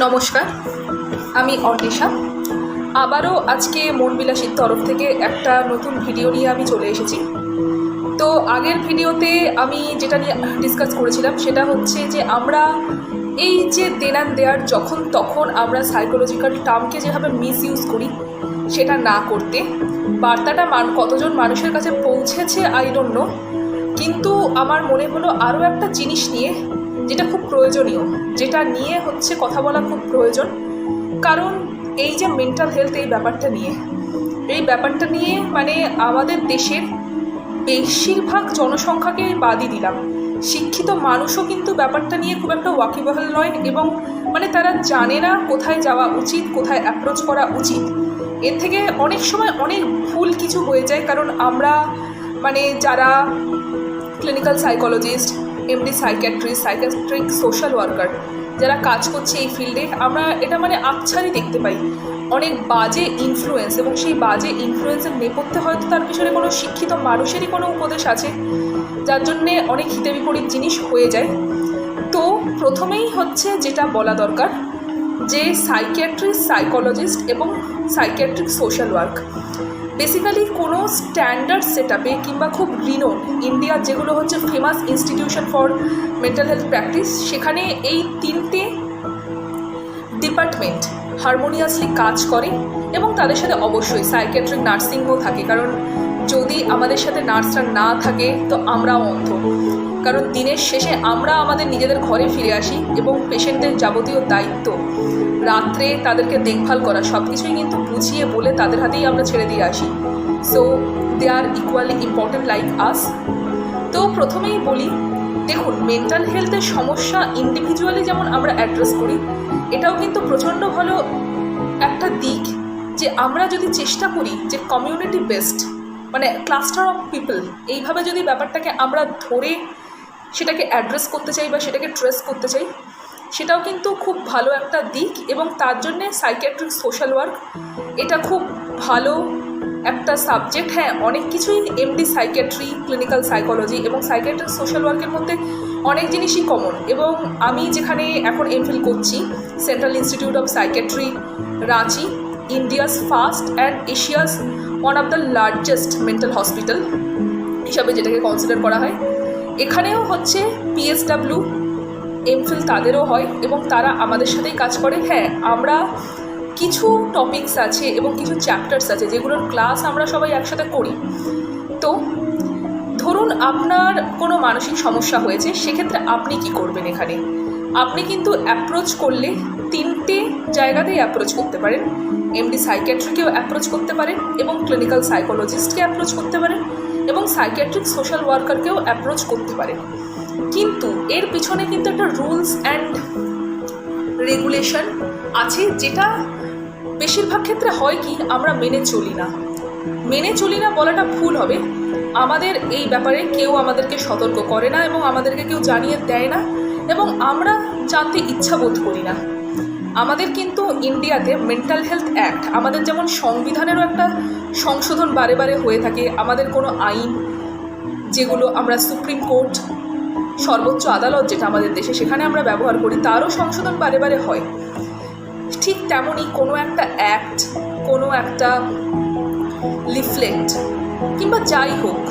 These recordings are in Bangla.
নমস্কার, আমি অর্নিশা। আবারও আজকে মন বিলাসীর তরফ থেকে একটা নতুন ভিডিও নিয়ে আমি চলে এসেছি। তো আগের ভিডিওতে আমি যেটা নিয়ে ডিসকাস করেছিলাম সেটা হচ্ছে যে আমরা এই যে দেনান দেয়ার যখন তখন আমরা সাইকোলজিক্যাল টার্মকে যেভাবে মিসইউজ করি সেটা না করতে। বার্তাটা কতজন মানুষের কাছে পৌঁছেছে আই ডোন্ট নো, কিন্তু আমার মনে হলো আরও একটা জিনিস নিয়ে যেটা খুব প্রয়োজনীয়, যেটা নিয়ে হচ্ছে কথা বলা খুব প্রয়োজন। কারণ এই যে মেন্টাল হেলথ এই ব্যাপারটা নিয়ে মানে আমাদের দেশের বেশিরভাগ জনসংখ্যাকে বাদই দিলাম, শিক্ষিত মানুষও কিন্তু ব্যাপারটা নিয়ে খুব একটা ওয়াকিবহাল নয়, এবং মানে তারা জানে না কোথায় যাওয়া উচিত, কোথায় অ্যাপ্রোচ করা উচিত। এর থেকে অনেক সময় অনেক ভুল কিছু হয়ে যায়। কারণ আমরা মানে যারা clinical psychologist, MD psychiatric social worker যারা কাজ করছে এই ফিল্ডে, আমরা এটা মানে আকছারই দেখতে পাই অনেক বাজে ইনফ্লুয়েন্স, এবং সেই বাজে ইনফ্লুয়েন্সের নেপথ্যে হয়তো তার পিছনে কোনো শিক্ষিত মানুষেরই কোনো উপদেশ আছে, যার জন্যে অনেক হিতে বিপরীত জিনিস হয়ে যায়। তো প্রথমেই হচ্ছে যেটা বলা দরকার যে সাইকিয়াট্রিস্ট, সাইকোলজিস্ট এবং সাইকিয়াট্রিক সোশ্যাল ওয়ার্ক বেসিক্যালি কোনো স্ট্যান্ডার্ড সেট আপে কিংবা খুব রিনোন ইন্ডিয়ার যেগুলো হচ্ছে famous institution for mental health practice, সেখানে এই তিনটে ডিপার্টমেন্ট হারমোনিয়াসলি কাজ করে, এবং তাদের সাথে অবশ্যই সাইকিয়াট্রিক নার্সিংও থাকে। কারণ যদি আমাদের সাথে নার্সরা না থাকে তো আমরাও অন্ধ। কারণ দিনের শেষে আমরা আমাদের নিজেদের ঘরে ফিরে আসি এবং পেশেন্টদের যাবতীয় দায়িত্ব, রাত্রে তাদেরকে দেখভাল করা, সব কিছুই কিন্তু বুঝিয়ে বলে তাদের হাতেই আমরা ছেড়ে দিয়ে আসি। So they are equally important like us. তো প্রথমেই বলি, দেখুন, মেন্টাল হেলথের সমস্যা ইন্ডিভিজুয়ালি যেমন আমরা অ্যাড্রেস করি, এটাও কিন্তু প্রচণ্ড ভালো একটা দিক যে আমরা যদি চেষ্টা করি যে কমিউনিটি বেসড মানে ক্লাস্টার অফ পিপল, এইভাবে যদি ব্যাপারটাকে আমরা ধরে সেটাকে অ্যাড্রেস করতে চাই বা সেটাকে ট্রেস করতে চাই, সেটাও কিন্তু খুব ভালো একটা দিক। এবং তার জন্যে সাইকিয়াট্রিক সোশ্যাল ওয়ার্ক এটা খুব ভালো একটা সাবজেক্ট। হ্যাঁ, অনেক কিছুই এমডি সাইকিয়াট্রি, ক্লিনিক্যাল সাইকোলজি এবং সাইকিয়াট্রিক সোশ্যাল ওয়ার্কের মধ্যে অনেক জিনিসই কমন। এবং আমি যেখানে এখন এমফিল করছি, central institute of psychiatry, Ranchi, India's first and Asia's one of the largest mental hospital হিসাবে যেটাকে কনসিডার করা হয়, এখানেও হচ্ছে পিএসডাব্লিউ এমফিল তাদেরও হয় এবং তারা আমাদের সাথেই কাজ করে। হ্যাঁ, আমরা কিছু টপিকস আছে এবং কিছু চ্যাপ্টার্স আছে যেগুলোর ক্লাস আমরা সবাই একসাথে করি। তো ধরুন আপনার কোনো মানসিক সমস্যা হয়েছে, সেক্ষেত্রে আপনি কি করবেন? এখানে আপনি কিন্তু অ্যাপ্রোচ করলে তিনটে জায়গাতেই অ্যাপ্রোচ করতে পারেন। এমডি সাইকিয়াট্রিকেও অ্যাপ্রোচ করতে পারেন, এবং ক্লিনিক্যাল সাইকোলজিস্টকে অ্যাপ্রোচ করতে পারেন, এবং সাইকিয়াট্রিক সোশ্যাল ওয়ার্কারকেও অ্যাপ্রোচ করতে পারেন। কিন্তু এর পিছনে কিন্তু একটা রুলস অ্যান্ড রেগুলেশন আছে, যেটা বেশিরভাগ ক্ষেত্রে হয় কি আমরা মেনে চলি না বলাটা ভুল হবে। আমাদের এই ব্যাপারে কেউ আমাদেরকে সতর্ক করে না, এবং আমাদেরকে কেউ জানিয়ে দেয় না, এবং আমরা জানতে ইচ্ছা বোধ করি না। আমাদের কিন্তু ইন্ডিয়াতে মেন্টাল হেলথ অ্যাক্ট, আমাদের যেমন সংবিধানেরও একটা সংশোধন বারে বারে হয়ে থাকে, আমাদের কোনো আইন যেগুলো আমরা সুপ্রিম কোর্ট, সর্বোচ্চ আদালত যেটা আমাদের দেশে, সেখানে আমরা ব্যবহার করি, তারও সংশোধন বারে বারে হয়। ঠিক তেমনই কোনো একটা অ্যাক্ট, কোনো একটা লিফলেট কিংবা যাই হোক,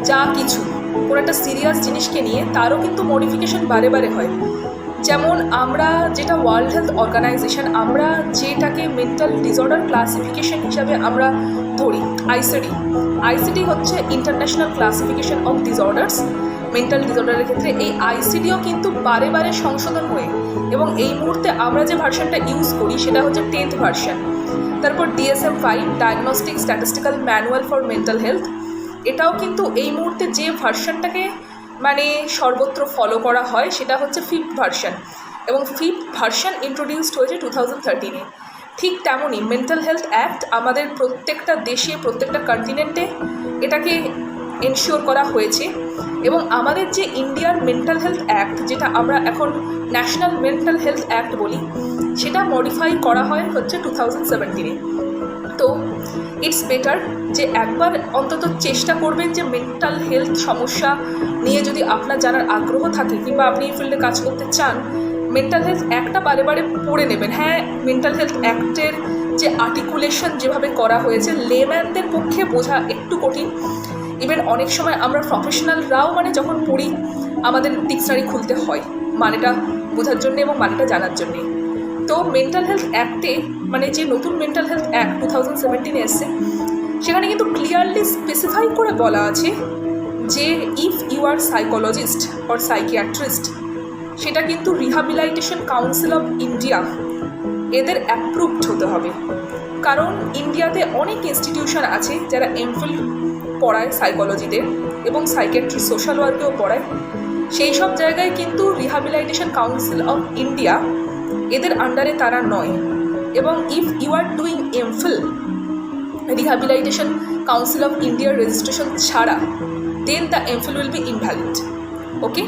যা কিছু কোনো একটা সিরিয়াস জিনিসকে নিয়ে তারও কিন্তু মডিফিকেশন বারে বারে হয়। যেমন আমরা যেটা ওয়ার্ল্ড হেলথ অর্গানাইজেশন, আমরা যেটাকে মেন্টাল ডিসঅর্ডার ক্লাসিফিকেশন হিসাবে আমরা ধরি, আইসিডি হচ্ছে international classification of disorders. Mental ডিসঅর্ডারের ক্ষেত্রে এই আইসিডিও কিন্তু বারে বারে সংশোধন হয়ে, এবং এই মুহূর্তে আমরা যে ভার্সনটা ইউজ করি সেটা হচ্ছে 10th ভার্সন। তারপর DSM-5 diagnostic statistical manual for mental health, এটাও কিন্তু এই মুহূর্তে যে ভার্সনটাকে মানে সর্বত্র ফলো করা হয় সেটা হচ্ছে 5th ভার্সন, এবং 5th ভার্সন ইন্ট্রোডিউসড হয়েছে 2013-এ। ঠিক তেমনই মেন্টাল হেলথ অ্যাক্ট আমাদের প্রত্যেকটা দেশে, প্রত্যেকটা কন্টিনেন্টে এটাকে এনশিওর করা হয়েছে। এবং আমাদের যে ইন্ডিয়ার মেন্টাল হেলথ অ্যাক্ট, যেটা আমরা এখন ন্যাশনাল মেন্টাল হেলথ অ্যাক্ট বলি, সেটা মডিফাই করা হয় হচ্ছে 2017-এ। তো ইটস বেটার যে একবার অন্তত চেষ্টা করবেন যে মেন্টাল হেলথ সমস্যা নিয়ে যদি আপনার জানার আগ্রহ থাকে কিংবা আপনি এই ফিল্ডে কাজ করতে চান, মেন্টাল হেলথ অ্যাক্টটা বারে বারে পড়ে নেবেন। হ্যাঁ, মেন্টাল হেলথ অ্যাক্টের যে আর্টিকুলেশন যেভাবে করা হয়েছে লেম্যানদের পক্ষে বোঝা একটু কঠিন। ইভেন অনেক সময় আমরা প্রফেশনালরাও যখন পড়ি আমাদের ডিকশনারি খুলতে হয় মানেটা বোঝার জন্যে এবং মানেটা জানার জন্যে। তো মেন্টাল হেলথ অ্যাক্টে যে নতুন মেন্টাল হেলথ অ্যাক্ট 2017 এসছে, সেখানে কিন্তু ক্লিয়ারলি স্পেসিফাই করে বলা আছে যে if you are psychologist or psychiatrist, সেটা কিন্তু রিহ্যাবিলিটেশন কাউন্সিল অফ ইন্ডিয়া এদের অ্যাপ্রুভড হতে হবে। কারণ ইন্ডিয়াতে অনেক ইনস্টিটিউশন আছে যারা এমফিল পড়ায় সাইকোলজিতে এবং সাইকিয়াট্রি সোশ্যাল ওয়ার্কেও পড়ায়। সেই সব জায়গায় কিন্তু রিহ্যাবিলিটেশন কাউন্সিল অফ ইন্ডিয়া এদের আন্ডারে তারা নয়। এবং if you are doing MPhil rehabilitation council of ইন্ডিয়ার রেজিস্ট্রেশন ছাড়া, then the MPhil will be invalid. Okay,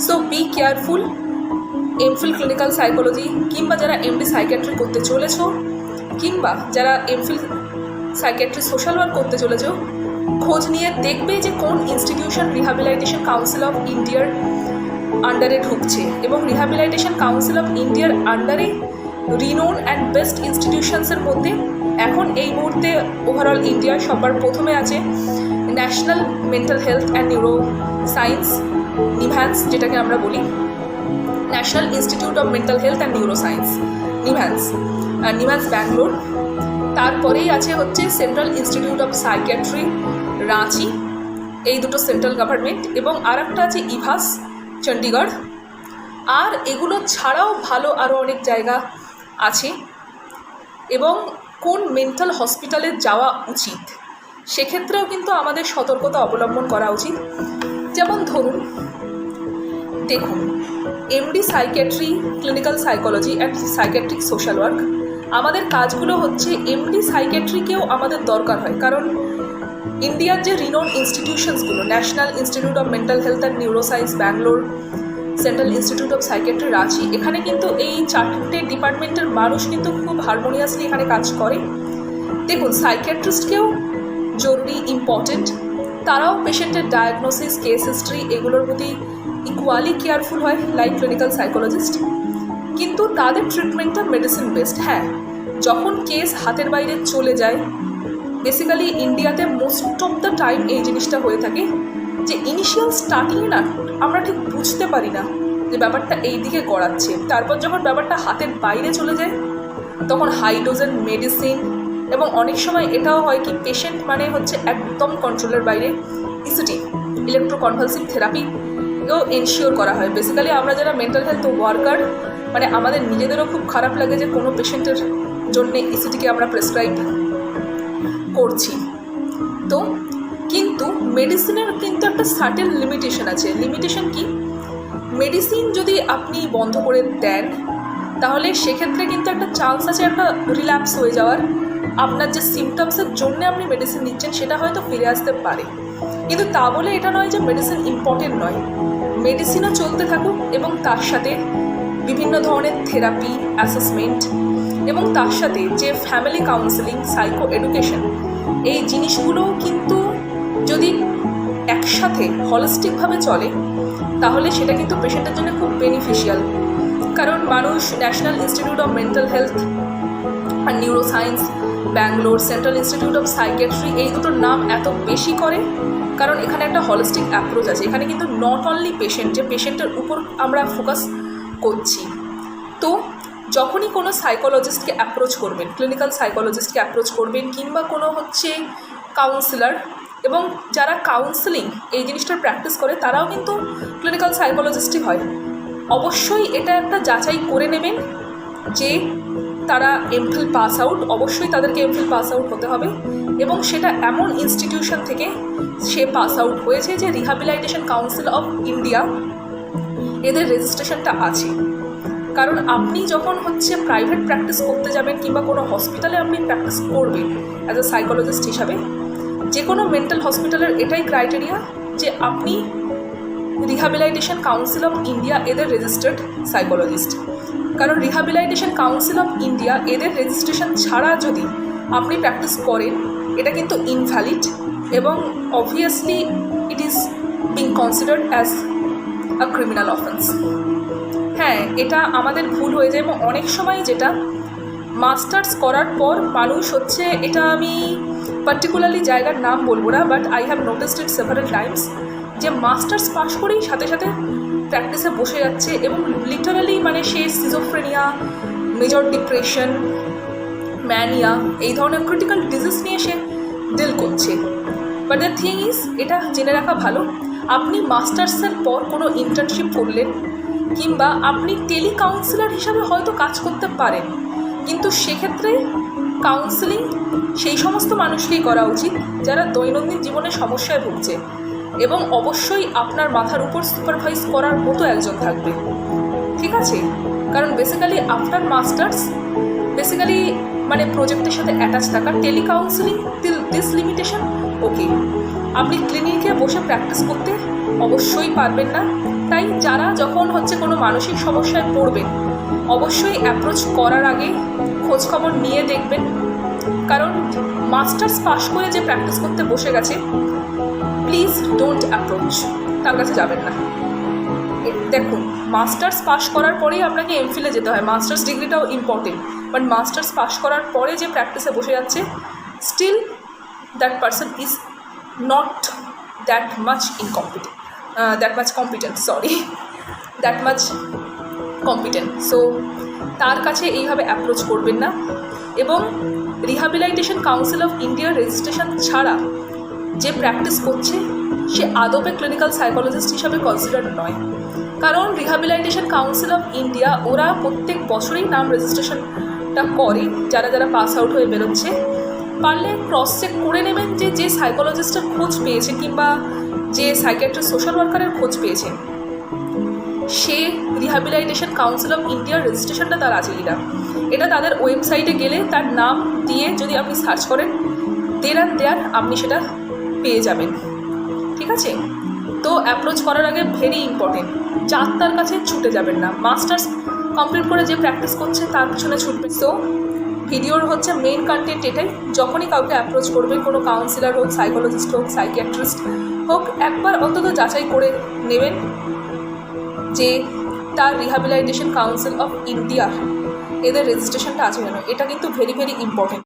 so be careful. MPhil clinical psychology কিংবা যারা এমডি সাইকিয়াট্রি করতে চলেছ কিংবা যারা এমফিল সাইকিয়াট্রি সোশ্যাল ওয়ার্ক করতে চলেছ, খোঁজ নিয়ে দেখবে যে কোন ইনস্টিটিউশন রিহ্যাবিলিটেশন কাউন্সিল অফ ইন্ডিয়ার আন্ডারে ঢুকছে। এবং রিহ্যাবিলিটেশন কাউন্সিল অফ ইন্ডিয়ার আন্ডারে রিনোন অ্যান্ড বেস্ট ইনস্টিটিউশনসের মধ্যে এখন এই মুহূর্তে ওভারঅল ইন্ডিয়ার সবার প্রথমে আছে national mental health and neuro science, NIMHANS যেটাকে আমরা বলি, national institute of mental health and neuro science, NIMHANS Bangalore. তারপরেই আছে central institute of psychiatry Ranchi, এই দুটো সেন্ট্রাল গভর্নমেন্ট। এবং আর একটা আছে ইভাস চণ্ডীগড়। আর এগুলো ছাড়াও ভালো আরও অনেক জায়গা আছে। এবং কোন মেন্টাল হসপিটালে যাওয়া উচিত সেক্ষেত্রেও কিন্তু আমাদের সতর্কতা অবলম্বন করা উচিত। যেমন ধরুন, দেখুন, MD psychiatry, clinical psychology and psychiatric social work, আমাদের কাজগুলো এমডি সাইকিয়াট্রিকেও আমাদের দরকার হয়। কারণ ইন্ডিয়ার যে রিনোন ইনস্টিটিউশনসগুলো, national institute of mental health and neuro science Bangalore, central institute of psychiatry Ranchi, এখানে কিন্তু এই 4টে ডিপার্টমেন্টের মানুষ কিন্তু খুব হারমোনিয়াসলি এখানে কাজ করে। দেখুন, সাইকিয়াট্রিস্টকেও জরুরি, ইম্পর্টেন্ট। তারাও পেশেন্টের ডায়াগনোসিস, কেস হিস্ট্রি এগুলোর প্রতি ইকুয়ালি কেয়ারফুল হয় লাইক ক্লিনিক্যাল সাইকোলজিস্ট। কিন্তু তাদের ট্রিটমেন্টটা মেডিসিন বেসড। হ্যাঁ, যখন কেস হাতের বাইরে চলে যায়, বেসিক্যালি ইন্ডিয়াতে মোস্ট অফ দ্য টাইম এই জিনিসটা হয়ে থাকে যে ইনিশিয়াল স্টার্টিংয়ে না আমরা ঠিক বুঝতে পারি না যে ব্যাপারটা এই দিকে গড়াচ্ছে। তারপর যখন ব্যাপারটা হাতের বাইরে চলে যায় তখন হাই ডোজের মেডিসিন, এবং অনেক সময় এটাও হয় কি পেশেন্ট একদম কন্ট্রোলের বাইরে ইসিটি, ইলেকট্রোকনভালসিভ থেরাপি এও এনশিওর করা হয়। বেসিক্যালি আমরা যারা মেন্টাল হেলথ ওয়ার্কার আমাদের নিজেদেরও খুব খারাপ লাগে যে কোনো পেশেন্টের জন্য ইসিটিকে আমরা প্রেসক্রাইব করছি। তো কিন্তু মেডিসিনের কিন্তু একটা সার্টেন লিমিটেশন আছে। লিমিটেশন কি? মেডিসিন যদি আপনি বন্ধ করে দেন তাহলে সেক্ষেত্রে কিন্তু একটা চান্স আছে একটা রিল্যাপস হয়ে যাওয়ার। আপনার যে সিমটমসের জন্য আপনি মেডিসিন নিচ্ছেন সেটা হয়তো ফিরে আসতে পারে, কিন্তু তা বলে এটা নয় যে মেডিসিন ইম্পর্টেন্ট নয়। মেডিসিনও চলতে থাকুক এবং তার সাথে বিভিন্ন ধরনের থেরাপি, অ্যাসেসমেন্ট এবং তার সাথে যে ফ্যামিলি কাউন্সেলিং, সাইকো এডুকেশন, এই জিনিসগুলোও কিন্তু যদি একসাথে হলিস্টিকভাবে চলে তাহলে সেটা কিন্তু পেশেন্টের জন্য খুব বেনিফিশিয়াল। কারণ মানুষ National institute of mental Health আর Neuro science Bangalore, central institute of Psychiatry এই দুটোর নাম এত বেশি করে কারণ এখানে একটা হলিস্টিক অ্যাপ্রোচ আছে। এখানে কিন্তু নট অনলি পেশেন্ট, যে পেশেন্টের উপর আমরা ফোকাস করছি। তো যখনই কোনো সাইকোলজিস্টকে অ্যাপ্রোচ করবেন, ক্লিনিক্যাল সাইকোলজিস্টকে অ্যাপ্রোচ করবেন কিংবা কোনো কাউন্সিলার, এবং যারা কাউন্সেলিং এই জিনিসটার প্র্যাকটিস করে তারাও কিন্তু ক্লিনিক্যাল সাইকোলজিস্টই হয়। অবশ্যই এটা একটা যাচাই করে নেবেন যে তারা এমফিল পাস আউট, অবশ্যই তাদেরকে এমফিল পাস আউট হতে হবে এবং সেটা এমন ইনস্টিটিউশন থেকে সে পাস আউট হয়েছে যে রিহ্যাবিলিটেশন কাউন্সিল অফ ইন্ডিয়া এদের রেজিস্ট্রেশনটা আছে। কারণ আপনি যখন প্রাইভেট প্র্যাকটিস করতে যাবেন কিংবা কোনো হসপিটালে আপনি প্র্যাকটিস করবেন অ্যাজ এ সাইকোলজিস্ট হিসাবে, যে কোনো মেন্টাল হসপিটালের এটাই ক্রাইটেরিয়া যে আপনি রিহ্যাবিলিটেশন কাউন্সিল অফ ইন্ডিয়া এদের রেজিস্টার্ড সাইকোলজিস্ট। কারণ রিহ্যাবিলিটেশন কাউন্সিল অফ ইন্ডিয়া এদের রেজিস্ট্রেশন ছাড়া যদি আপনি প্র্যাকটিস করেন এটা কিন্তু ইনভ্যালিড এবং obviously it is being considered as a criminal offence. হ্যাঁ, এটা আমাদের ভুল হয়ে যায় এবং অনেক সময় যেটা মাস্টার্স করার পর মানুষ হচ্ছে, এটা আমি পার্টিকুলারলি জায়গার নাম বলবো না, but I have noticed it several Times, যে মাস্টার্স পাশ করেই সাথে সাথে প্র্যাকটিসে বসে যাচ্ছে এবং লিটারালি মানে সে সিজোফ্রেনিয়া, মেজর ডিপ্রেশন, ম্যানিয়া এই ধরনের ক্রিটিক্যাল ডিজিজ নিয়ে সে ডিল করছে। বাট দ্য থিং ইজ, এটা জেনে রাখা ভালো, আপনি মাস্টার্সের পর কোনো ইন্টার্নশিপ করলেন কিংবা আপনি টেলি কাউন্সিলর হিসাবে হয়তো কাজ করতে পারেন, কিন্তু সেক্ষেত্রে কাউন্সেলিং সেই সমস্ত মানুষকেই করা উচিত যারা দৈনন্দিন জীবনে সমস্যায় ভুগছে, এবং অবশ্যই আপনার মাথার উপর সুপারভাইজ করার মতো একজন থাকবে, ঠিক আছে? কারণ বেসিক্যালি আফটার মাস্টার্স বেসিক্যালি মানে প্রজেক্টের সাথে অ্যাটাচ থাকা, tele counselling till this limitation okay, আপনি ক্লিনিকে বসে প্র্যাকটিস করতে অবশ্যই পারবেন না। তাই যারা যখন হচ্ছে কোনো মানসিক সমস্যায় পড়বেন, অবশ্যই অ্যাপ্রোচ করার আগে খোঁজখবর নিয়ে দেখবেন, কারণ মাস্টার্স পাশ করে যে প্র্যাকটিস করতে বসে গেছে, প্লিজ ডোন্ট অ্যাপ্রোচ, তার কাছে যাবেন না। দেখুন, মাস্টার্স পাশ করার পরেই আপনাকে এমফিলে যেতে হয়, মাস্টার্স ডিগ্রিটাও ইম্পর্টেন্ট, বাট মাস্টার্স পাশ করার পরে যে প্র্যাকটিসে বসে যাচ্ছে, still that person is not that much competent, so তার কাছে এইভাবে অ্যাপ্রোচ করবেন না। এবং রিহ্যাবিলিটেশন কাউন্সিল অফ ইন্ডিয়ার রেজিস্ট্রেশন ছাড়া যে প্র্যাকটিস করছে সে আদপে ক্লিনিক্যাল সাইকোলজিস্ট হিসাবে কনসিডার নয়, কারণ রিহ্যাবিলিটেশন কাউন্সিল অফ ইন্ডিয়া ওরা প্রত্যেক বছরেই নাম রেজিস্ট্রেশনটা করে, যারা যারা পাস আউট হয়ে বেরোচ্ছে। পারলে ক্রস চেক করে নেবেন যে যে সাইকোলজিস্টের খোঁজ পেয়েছেন কিংবা যে সাইকিয়াট্রিস্ট সোশ্যাল ওয়ার্কারের খোঁজ পেয়েছেন, সে রিহ্যাবিলিটেশন কাউন্সিল অফ ইন্ডিয়ার রেজিস্ট্রেশনটা তার আছে কিনা, এটা তাদের ওয়েবসাইটে গেলে তার নাম দিয়ে যদি আপনি সার্চ করেন, দেয়ার আপনি সেটা পেয়ে যাবেন, ঠিক আছে? তো অ্যাপ্রোচ করার আগে ভেরি ইম্পর্টেন্ট, যার কাছে ছুটে যাবেন না। মাস্টার্স কমপ্লিট করে যে প্র্যাকটিস করছে তার পিছনে ছুটবে। সো ভিডিওর হচ্ছে মেইন কন্টেন্ট এটাই, যখনই কাউকে অ্যাপ্রোচ করবেন, কোনো কাউন্সিলর হোক, সাইকোলজিস্ট হোক, সাইকিয়াট্রিস্ট হোক, একবার অন্তত যাচাই করে নেবেন যে তার রিহ্যাবিলিটেশন কাউন্সিল অফ ইন্ডিয়া এদের রেজিস্ট্রেশনটা আছে কেন, এটা কিন্তু ভেরি ভেরি ইম্পর্টেন্ট।